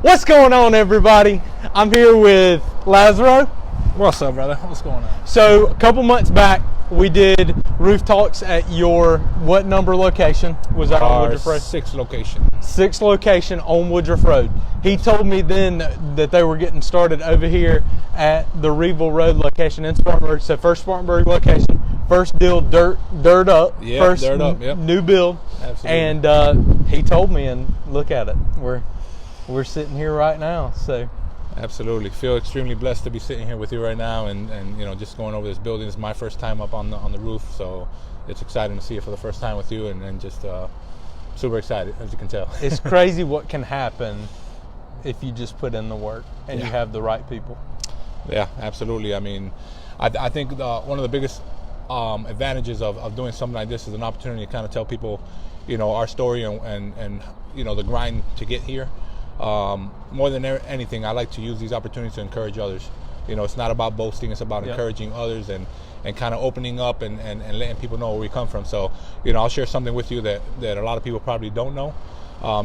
What's going on, everybody? I'm here with Lazaro. What's up, brother? What's going on? So a couple months back, we did roof talks at your what number location? Was that on Woodruff Road? Sixth location. Sixth location on Woodruff Road. He told me then that they were getting started over here at the Reeville Road location in Spartanburg. So first Spartanburg location, first deal dirt up, Yeah, first dirt up, yep. New build. Absolutely. And he told me, and look at it, we're sitting here right now. So Absolutely. Feel extremely blessed to be sitting here with you right now and just going over this building. It's my first time up on the roof, so it's exciting to see it for the first time with you and just super excited, as you can tell. It's crazy what can happen if you just put in the work and you have the right people. Yeah, absolutely. I mean, I think one of the biggest advantages of doing something like this is an opportunity to kind of tell people, our story and the grind to get here. More than anything, I like to use these opportunities to encourage others. It's not about boasting, it's about encouraging others and kind of opening up and letting people know where we come from. So, I'll share something with you that a lot of people probably don't know.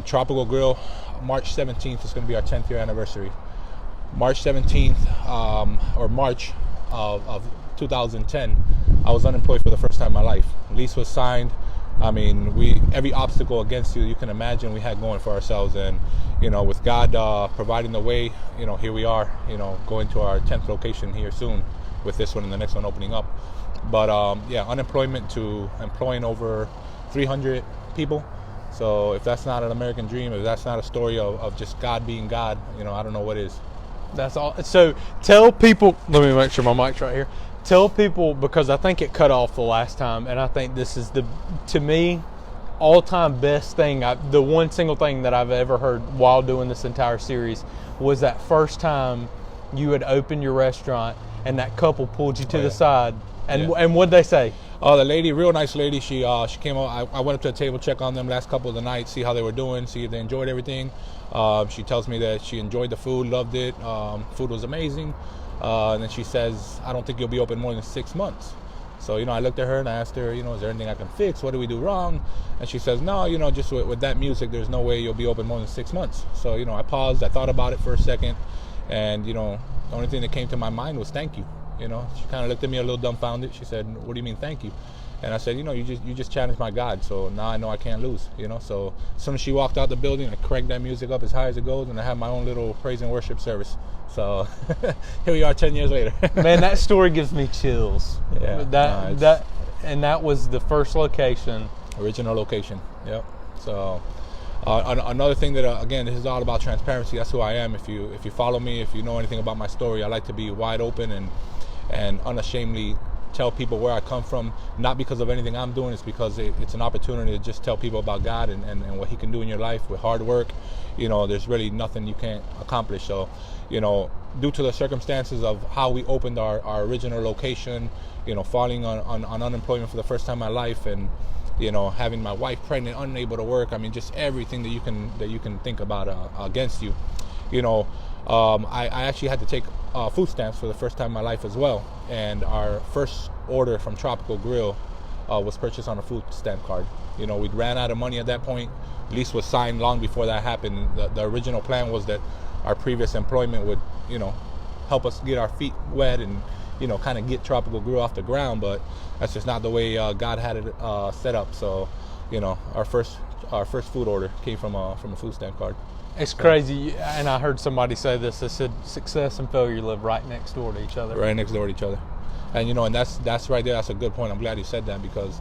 Tropical Grill, March 17th is going to be our 10th year anniversary. March 17th, or March of 2010, I was unemployed for the first time in my life. Lease was signed. I mean, every obstacle against you can imagine we had going for ourselves, and with God providing the way, here we are, going to our 10th location here soon, with this one and the next one opening up. But unemployment to employing over 300 people. So if that's not an American dream, if that's not a story of just God being God, I don't know what is. That's all. So tell people, let me make sure my mic's right here. Tell people, because I think it cut off the last time, and I think this is to me, all-time best thing, the one single thing that I've ever heard while doing this entire series was that first time you had opened your restaurant and that couple pulled you to the side. And what'd they say? Oh, the lady, real nice lady. She came up. I went up to the table, check on them last couple of the nights, see how they were doing, see if they enjoyed everything. She tells me that she enjoyed the food, loved it. Food was amazing. And then she says, I don't think you'll be open more than 6 months. So, I looked at her and I asked her, is there anything I can fix? What do we do wrong? And she says, no, just with that music, there's no way you'll be open more than 6 months. So, I paused, I thought about it for a second. And, the only thing that came to my mind was thank you. She kind of looked at me a little dumbfounded. She said, what do you mean thank you? And I said, you just challenged my God, so now I know I can't lose, So as soon as she walked out the building, I cranked that music up as high as it goes, and I had my own little praise and worship service. So here we are 10 years later. Man, that story gives me chills. Yeah. That was the first location. Original location, yep. So another thing that, again, this is all about transparency. That's who I am. If you follow me, if you know anything about my story, I like to be wide open and unashamedly tell people where I come from, not because of anything I'm doing. It's because it's an opportunity to just tell people about God and what He can do in your life with hard work. There's really nothing you can't accomplish. So, due to the circumstances of how we opened our original location, falling on unemployment for the first time in my life, and having my wife pregnant, unable to work. I mean, just everything that you can think about against you. I actually had to take food stamps for the first time in my life as well. And our first order from Tropical Grill was purchased on a food stamp card. We'd ran out of money at that point. Lease was signed long before that happened. The original plan was that our previous employment would, help us get our feet wet and, kind of get Tropical Grill off the ground. But that's just not the way God had it set up. So, our first food order came from a food stamp card. It's crazy, and I heard somebody say this. They said success and failure live right next door to each other. Right next door to each other. And, and that's right there. That's a good point. I'm glad you said that, because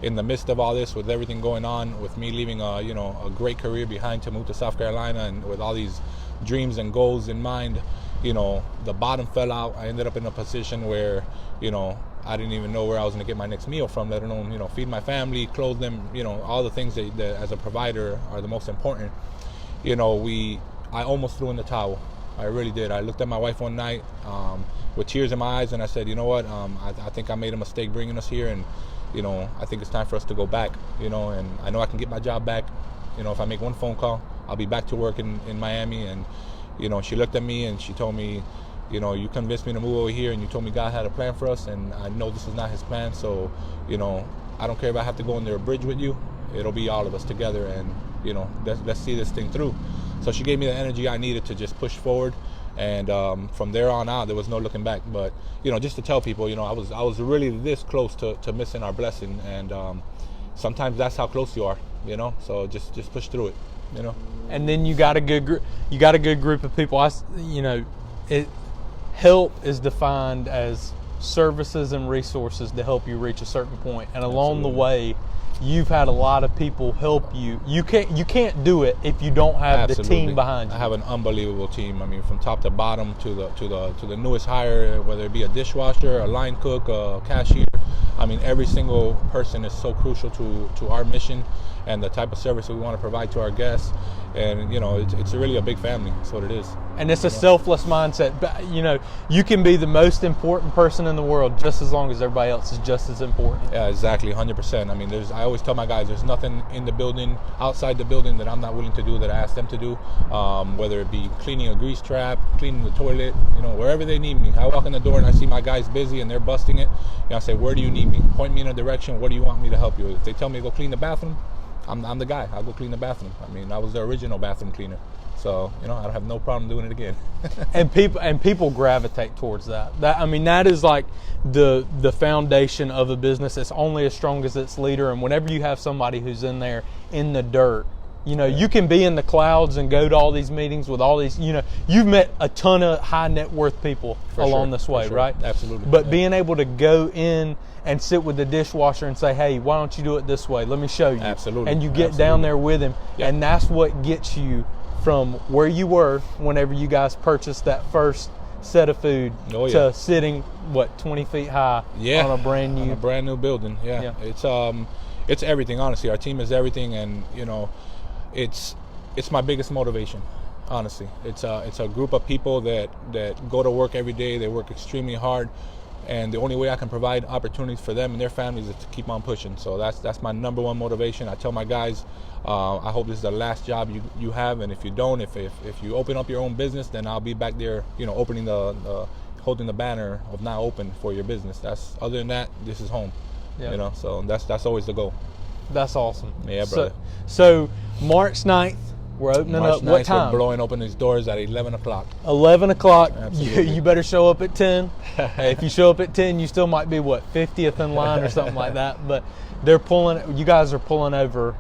in the midst of all this, with everything going on, with me leaving a great career behind to move to South Carolina, and with all these dreams and goals in mind, the bottom fell out. I ended up in a position where, I didn't even know where I was going to get my next meal from, let alone, feed my family, clothe them, all the things that as a provider are the most important. I almost threw in the towel. I really did. I looked at my wife one night with tears in my eyes, and I said, you know what, I think I made a mistake bringing us here, and I think it's time for us to go back, and I know I can get my job back. If I make one phone call, I'll be back to work in Miami. And she looked at me and she told me, you convinced me to move over here, and you told me God had a plan for us, and I know this is not His plan, so I don't care if I have to go under a bridge with you. It'll be all of us together, and let's see this thing through. So she gave me the energy I needed to just push forward. And from there on out, there was no looking back. But, just to tell people, I was really this close to missing our blessing. And sometimes that's how close you are, So just push through it, And then you got a good group of people. Help is defined as services and resources to help you reach a certain point. And along the way, you've had a lot of people help you. You can't do it if you don't have the team behind you. I have an unbelievable team. I mean, from top to bottom to the newest hire, whether it be a dishwasher, a line cook, a cashier. I mean, every single person is so crucial to our mission and the type of service we want to provide to our guests. And it's really a big family. That's what it is. And it's a selfless mindset. But you can be the most important person in the world just as long as everybody else is just as important. Yeah, exactly, 100%. I mean, I always tell my guys, there's nothing in the building, outside the building, that I'm not willing to do that I ask them to do. Whether it be cleaning a grease trap, cleaning the toilet, wherever they need me. I walk in the door and I see my guys busy and they're busting it. I say, where do you need me? Point me in a direction. What do you want me to help you with? If they tell me to go clean the bathroom, I'm the guy. I'll go clean the bathroom. I mean, I was the original bathroom cleaner. So, I don't have no problem doing it again. and people gravitate towards that. That is like the foundation of a business. It's only as strong as its leader. And whenever you have somebody who's in there in the dirt, you can be in the clouds and go to all these meetings with all these, you've met a ton of high net worth people along this way, right? Absolutely. But being able to go in and sit with the dishwasher and say, hey, why don't you do it this way? Let me show you. Absolutely. And you get down there with him. Yep. And that's what gets you from where you were whenever you guys purchased that first set of food to sitting 20 feet high on a brand new building. Yeah. It's everything, honestly. Our team is everything, and it's my biggest motivation, honestly. It's a group of people that go to work every day. They work extremely hard, and the only way I can provide opportunities for them and their families is to keep on pushing. So that's my number one motivation. I tell my guys, I hope this is the last job you have, and if you don't, if you open up your own business, then I'll be back there, opening holding the banner of now open for your business. Other than that, this is home. Yep. So that's always the goal. That's awesome. Yeah, brother. So March 9th, we're opening March up. 9th, what time? We're blowing open these doors at 11 o'clock. 11 o'clock. You better show up at 10. If you show up at 10, you still might be 50th in line or something like that. But you guys are pulling over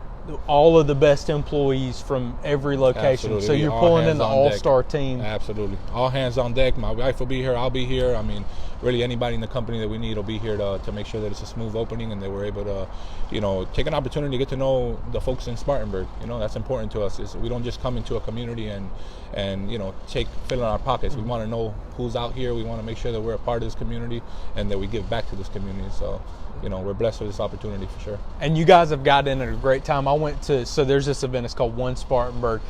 all of the best employees from every location. Absolutely. So you're pulling in the all-star team. Absolutely. All hands on deck. My wife will be here. I'll be here. I mean, really anybody in the company that we need will be here to make sure that it's a smooth opening and that we're able to, take an opportunity to get to know the folks in Spartanburg. That's important to us. We don't just come into a community and fill in our pockets. We want to know who's out here. We want to make sure that we're a part of this community and that we give back to this community. So, we're blessed with this opportunity for sure. And you guys have got in at a great time. So there's this event, it's called One Spartanburg.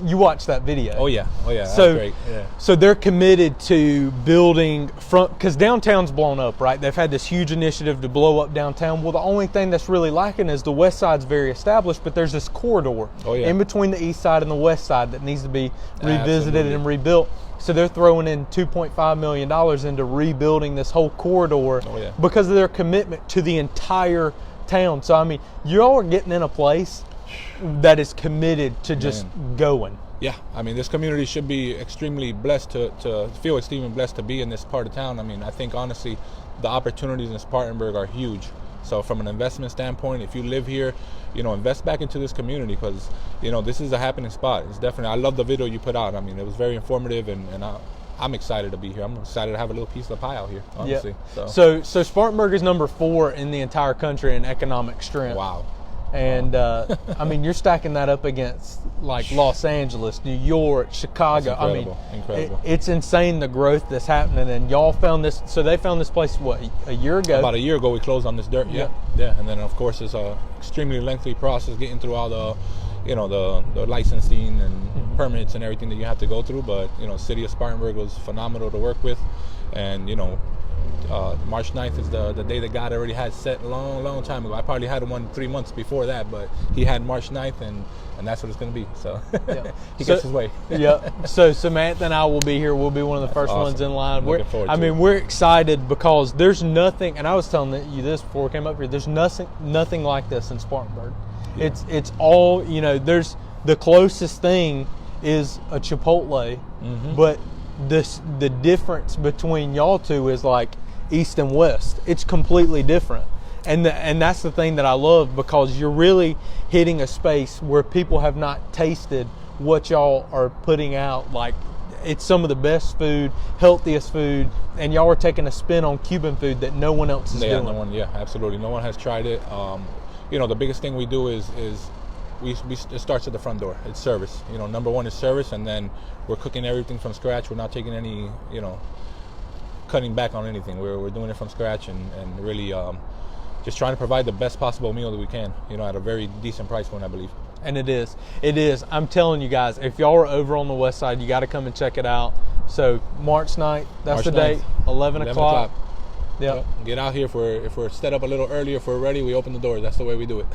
You watched that video. Oh yeah. That's great. Yeah. So they're committed to building because downtown's blown up, right? They've had this huge initiative to blow up downtown. Well, the only thing that's really lacking is the west side's very established, but there's this corridor in between the east side and the west side that needs to be revisited and rebuilt. So they're throwing in $2.5 million into rebuilding this whole corridor because of their commitment to the entire town. So, you all are getting in a place that is committed to just going. Yeah, this community should be extremely blessed to feel extremely blessed to be in this part of town. I think, honestly, the opportunities in Spartanburg are huge. So from an investment standpoint, if you live here, invest back into this community because, this is a happening spot. It's definitely, I love the video you put out. It was very informative and I'm excited to be here. I'm excited to have a little piece of the pie out here, honestly. Yep. So Spartanburg is number 4 in the entire country in economic strength. Wow. And, you're stacking that up against like Los Angeles, New York, Chicago. Incredible. It's insane the growth that's happening. And y'all found this, so they found this place, a year ago? About a year ago we closed on this dirt, yeah. And then, of course, it's a extremely lengthy process getting through all the, the licensing and permits and everything that you have to go through. But, City of Spartanburg was phenomenal to work with. And, March 9th is the day that God already had set a long time ago. I probably had one 3 months before that, but he had March 9th, and that's what it's going to be. So he gets his way. So Samantha and I will be here. We'll be one of the first ones in line. We're excited because there's nothing, and I was telling you this before we came up here, there's nothing like this in Spartanburg. Yeah. It's all, there's the closest thing is a Chipotle, but the difference between y'all two is like east and west. It's completely different. And that's the thing that I love, because you're really hitting a space where people have not tasted what y'all are putting out. Like, it's some of the best food, healthiest food, and y'all are taking a spin on Cuban food that no one else is doing. Yeah, absolutely. No one has tried it. The biggest thing we do is it starts at the front door. It's service. Number one is service, and then we're cooking everything from scratch. We're not taking any, cutting back on anything. We're doing it from scratch, and really just trying to provide the best possible meal that we can, at a very decent price point, I believe. And it is. I'm telling you guys, if y'all are over on the west side, you got to come and check it out. So March 9th, that's the date, 11 o'clock. Yep. Get out here. If we're set up a little earlier, if we're ready, we open the doors. That's the way we do it.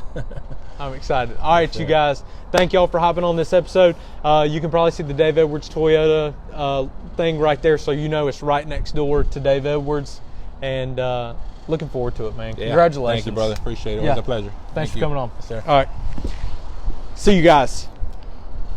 I'm excited. All right, you guys, thank y'all for hopping on this episode. You can probably see the Dave Edwards Toyota thing right there, so it's right next door to Dave Edwards. And looking forward to it, man. Yeah. Congratulations. Thank you, brother. Appreciate it. It was a pleasure. Thanks for coming on. Yes, sir. All right. See you guys.